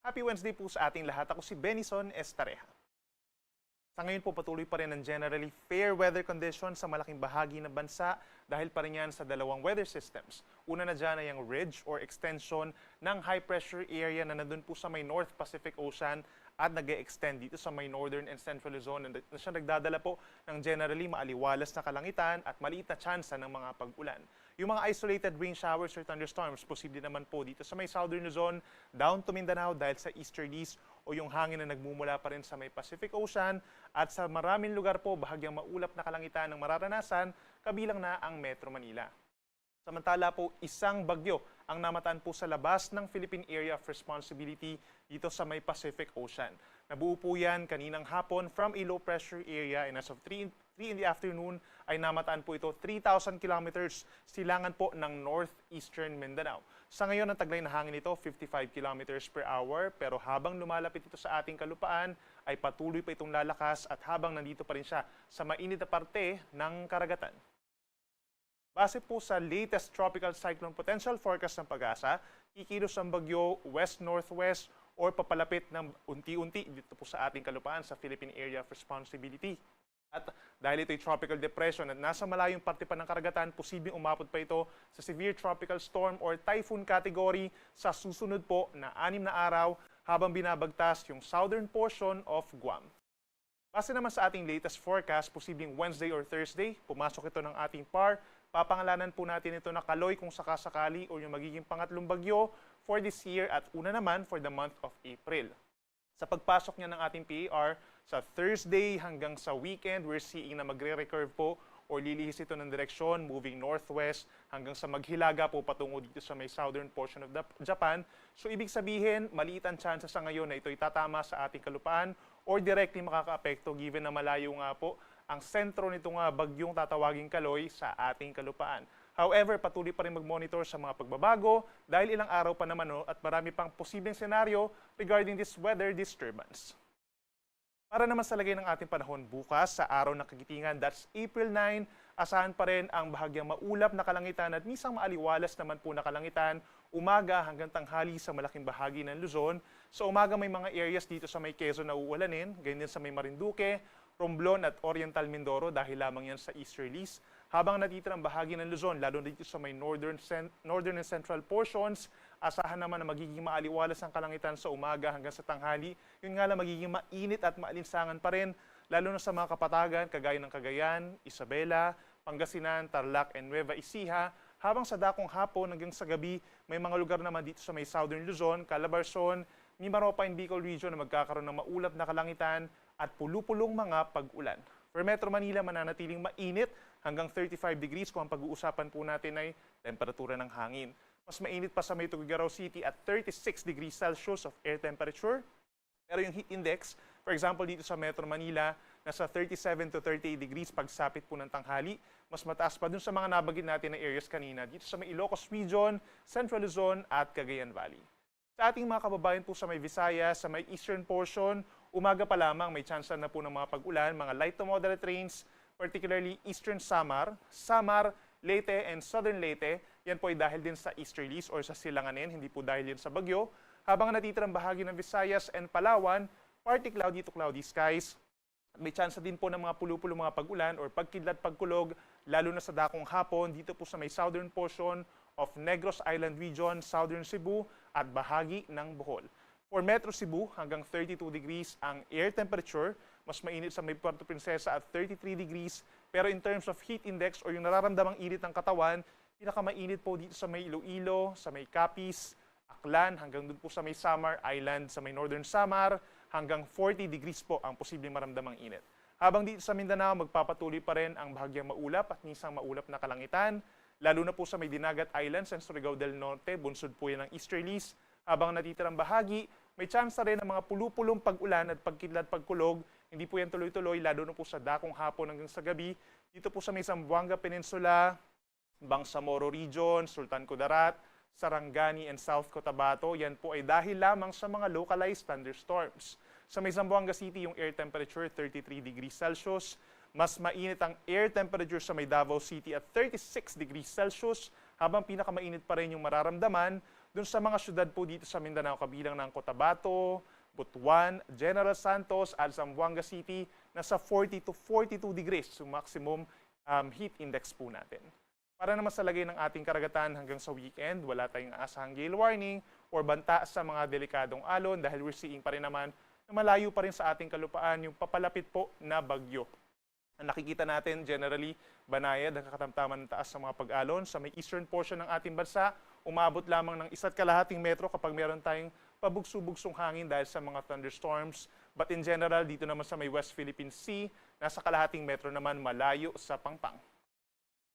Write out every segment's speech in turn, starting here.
Happy Wednesday po sa ating lahat. Ako si Benison Estareja. Sa ngayon po patuloy pa rin ang generally fair weather conditions sa malaking bahagi ng bansa dahil pa rin yan sa dalawang weather systems. Una na dyan ay ang ridge or extension ng high pressure area na nandun po sa may North Pacific Ocean at nag-extend dito sa may northern and central Luzon na siya nagdadala po ng generally maaliwalas na kalangitan at maliit na tsansa ng mga pag-ulan. Yung mga isolated rain showers or thunderstorms, posible naman po dito sa may southern Luzon, down to Mindanao dahil sa easterlies o yung hangin na nagmumula pa rin sa may Pacific Ocean at sa maraming lugar po bahagyang maulap na kalangitan ng mararanasan, kabilang na ang Metro Manila. Samantala po, isang bagyo ang namataan po sa labas ng Philippine Area of Responsibility dito sa may Pacific Ocean. Nabuo po yan kaninang hapon from a low pressure area and as of 3 in the afternoon ay namataan po ito 3,000 kilometers silangan po ng northeastern Mindanao. Sa ngayon, ang taglay na hangin nito 55 kilometers per hour pero habang lumalapit ito sa ating kalupaan ay patuloy pa itong lalakas at habang nandito pa rin siya sa mainit na parte ng karagatan. Base po sa latest tropical cyclone potential forecast ng Pag-asa, kikilos ang bagyo west-northwest or papalapit ng unti-unti dito po sa ating kalupaan sa Philippine Area of Responsibility. At dahil ito'y tropical depression at nasa malayong parte pa ng karagatan, posibleng umabot pa ito sa severe tropical storm or typhoon category sa susunod po na 6 na araw habang binabagtas yung southern portion of Guam. Base naman sa ating latest forecast, posibleng Wednesday or Thursday, pumasok ito ng ating PAR. Papangalanan po natin ito na Kaloy kung sakasakali o yung magiging pangatlong bagyo for this year at una naman for the month of April. Sa pagpasok niya ng ating PAR, sa Thursday hanggang sa weekend, we're seeing na magre-recurve po o lilihis ito ng direksyon moving northwest hanggang sa maghilaga po patungo dito sa may southern portion of Japan. So ibig sabihin, maliit ang chance sa ngayon na ito'y tatama sa ating kalupaan or directly makakaapekto given na malayo nga po ang sentro nitong bagyong tatawaging Kaloy sa ating kalupaan. However, patuloy pa rin mag-monitor sa mga pagbabago dahil ilang araw pa naman at marami pang posibleng senaryo regarding this weather disturbance. Para naman sa lagay ng ating panahon bukas sa araw ng Kagitingan, that's April 9, asahan pa rin ang bahagyang maulap na kalangitan at minsan maaliwalas naman po na kalangitan umaga hanggang tanghali sa malaking bahagi ng Luzon. Sa umaga may mga areas dito sa may Quezon na uulanin, ganyan sa may Marinduque, Romblon at Oriental Mindoro dahil lamang yan sa easterlies. Habang natitirang bahagi ng Luzon, lalo dito sa may northern and central portions, asahan naman na magiging maaliwalas ang kalangitan sa umaga hanggang sa tanghali. Yun nga lang magiging mainit at maalinsangan pa rin, lalo na sa mga kapatagan kagaya ng Cagayan, Isabela, Pangasinan, Tarlac and Nueva Ecija. Habang sa dakong hapon hanggang sa gabi, may mga lugar naman dito sa may southern Luzon, Calabarzon, Mimaropa and Bicol region na magkakaroon ng maulap na kalangitan at pulupulong mga pag-ulan. For Metro Manila, mananatiling mainit hanggang 35 degrees kung ang pag-uusapan po natin ay temperatura ng hangin. Mas mainit pa sa may Tuguegarao City at 36 degrees Celsius of air temperature. Pero yung heat index, for example dito sa Metro Manila, nasa 37 to 38 degrees pagsapit po ng tanghali. Mas mataas pa dun sa mga nabagit natin na areas kanina dito sa may Ilocos Region, Central Luzon at Cagayan Valley. Sa ating mga kababayan po sa may Visayas, sa may eastern portion, umaga pa lamang may chance na po ng mga pag-ulan, mga light to moderate rains, particularly eastern Samar, Leyte, and southern Leyte. Yan po ay dahil din sa easterlies or sa silanganin, hindi po dahil din sa bagyo. Habang natitirang bahagi ng Visayas and Palawan, partly cloudy to cloudy skies. May chance din po ng mga pulupulong mga pag-ulan or pagkidlat pagkulog, lalo na sa dakong hapon, dito po sa may southern portion of Negros Island Region, southern Cebu, at bahagi ng Bohol. For Metro Cebu, hanggang 32 degrees ang air temperature, mas mainit sa may Puerto Princesa at 33 degrees, pero in terms of heat index or yung nararamdamang init ng katawan, pinakamainit po dito sa may Iloilo, sa may Capiz, Aklan, hanggang dun po sa may Samar Island, sa may Northern Samar, hanggang 40 degrees po ang posibleng maramdamang init. Habang dito sa Mindanao, magpapatuloy pa rin ang bahagyang maulap at minsan maulap na kalangitan, lalo na po sa may Dinagat Islands and Surigao del Norte, bunsod po yan ng easterlies. Habang natitirang bahagi, may chance rin ng mga pulupulong pag-ulan at pagkidlat pagkulog. Hindi po yan tuloy-tuloy, lalo na po sa dakong hapon hanggang sa gabi. Dito po sa may Zamboanga Peninsula, Bangsamoro Region, Sultan Kudarat, Sarangani and South Cotabato, yan po ay dahil lamang sa mga localized thunderstorms. Sa may Zamboanga City, yung air temperature 33 degrees Celsius. Mas mainit ang air temperature sa may Davao City at 36 degrees Celsius, habang pinakamainit pa rin yung mararamdaman Dun sa mga syudad po dito sa Mindanao, kabilang ng Cotabato, Butuan, General Santos, at Zamboanga City, nasa 40 to 42 degrees yung maximum heat index po natin. Para naman sa lagay ng ating karagatan hanggang sa weekend, wala tayong aasahang gale warning or banta sa mga delikadong alon dahil we're seeing pa rin naman na malayo pa rin sa ating kalupaan yung papalapit po na bagyo. Ang nakikita natin generally, banayad ang katamtaman ng taas sa mga pag-alon. Sa may eastern portion ng ating bansa, umabot lamang ng 1.5 metro kapag meron tayong pabugso-bugsong hangin dahil sa mga thunderstorms. But in general, dito naman sa may West Philippine Sea, nasa kalahating metro naman malayo sa Pangpang.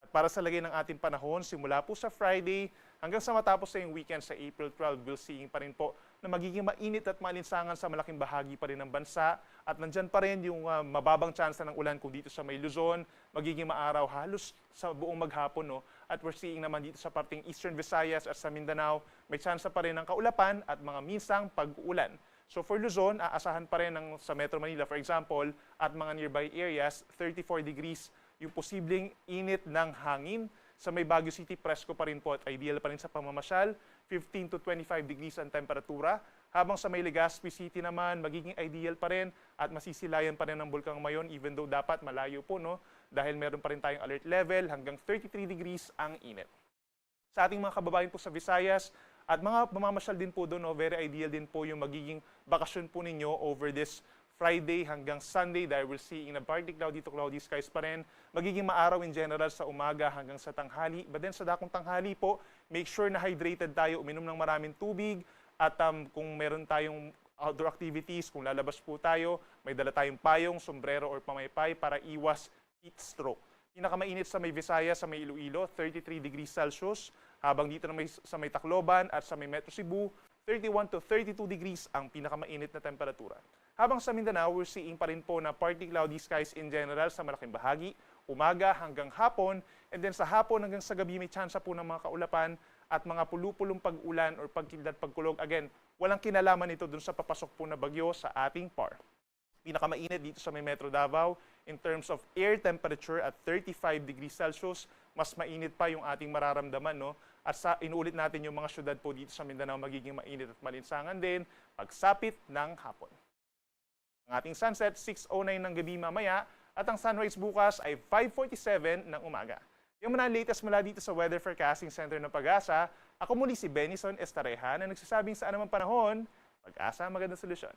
At para sa lagay ng ating panahon, simula po sa Friday hanggang sa matapos sa yung weekend sa April 12, we'll seeing pa rin po na magiging mainit at maalinsangan sa malaking bahagi pa rin ng bansa. At nandyan pa rin yung mababang tsansa ng ulan kung dito sa may Luzon, magiging maaraw halos sa buong maghapon. No? At we're seeing naman dito sa parting Eastern Visayas at sa Mindanao, may tsansa pa rin ng kaulapan at mga minsang pag-uulan. So for Luzon, aasahan pa rin sa Metro Manila, for example, at mga nearby areas, 34 degrees yung posibleng init ng hangin. Sa may Baguio City, presko pa rin po at ideal pa rin sa pamamasyal. 15 to 25 degrees ang temperatura. Habang sa may Legazpi City naman, magiging ideal pa rin at masisilayan pa rin ng Bulkang Mayon even though dapat malayo po, no? Dahil meron pa rin tayong alert level hanggang 33 degrees ang init. Sa ating mga kababayan po sa Visayas at mga mamamasyal din po doon, no? Very ideal din po yung magiging bakasyon po ninyo over this Friday hanggang Sunday dahil we're seeing na partly cloudy to cloudy skies pa rin. Magiging maaraw in general sa umaga hanggang sa tanghali. But then sa dakong tanghali po, make sure na hydrated tayo, uminom ng maraming tubig. At kung meron tayong outdoor activities, kung lalabas po tayo, may dala tayong payong, sombrero or pamaypay para iwas heat stroke. Pinakamainit sa may Visayas, sa may Iloilo, 33 degrees Celsius. Habang dito na sa may Tacloban at sa may Metro Cebu, 31 to 32 degrees ang pinakamainit na temperatura. Habang sa Mindanao, we're seeing pa rin po na partly cloudy skies in general sa malaking bahagi, umaga hanggang hapon, and then sa hapon hanggang sa gabi may tsansa po ng mga kaulapan at mga pulupulong pag-ulan or pagkidlat pagkulog. Again, walang kinalaman ito dun sa papasok po na bagyo sa ating PAR. Pinakamainit dito sa may Metro Davao in terms of air temperature at 35 degrees Celsius. Mas mainit pa yung ating mararamdaman, no? At inuulit natin yung mga syudad po dito sa Mindanao magiging mainit at malinsangan din pagsapit ng hapon. Ang ating sunset, 6:09 ng gabi mamaya at ang sunrise bukas ay 5:47 ng umaga. Yung mga latest mula dito sa Weather Forecasting Center ng Pag-asa, ako muli si Benison Estareja na nagsasabing sa anumang panahon, Pag-asa, magandang solusyon.